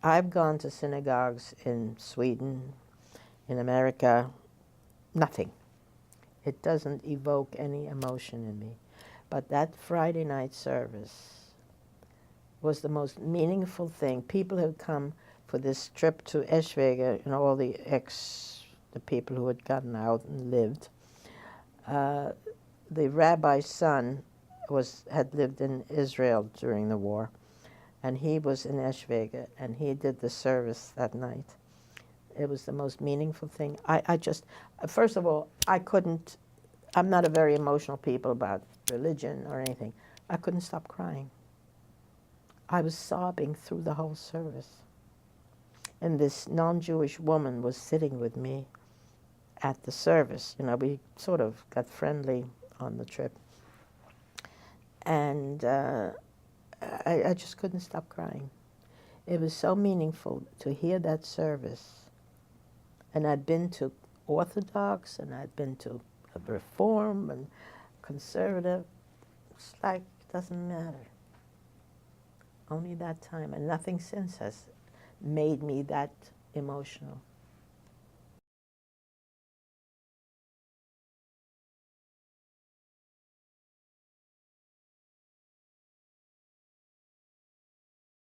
I've gone to synagogues in Sweden, in America, nothing. It doesn't evoke any emotion in me. But that Friday night service was the most meaningful thing. People had come for this trip to Eschwege, and all the people who had gotten out and lived. The rabbi's son had lived in Israel during the war, and he was in Eschwege, and he did the service that night. It was the most meaningful thing. I just, first of all, I'm not a very emotional people about religion or anything. I couldn't stop crying. I was sobbing through the whole service. And this non-Jewish woman was sitting with me at the service. You know, we sort of got friendly on the trip. And I just couldn't stop crying. It was so meaningful to hear that service. And I'd been to Orthodox, and I'd been to Reform and Conservative. It's like, it doesn't matter. Only that time, and nothing since has made me that emotional.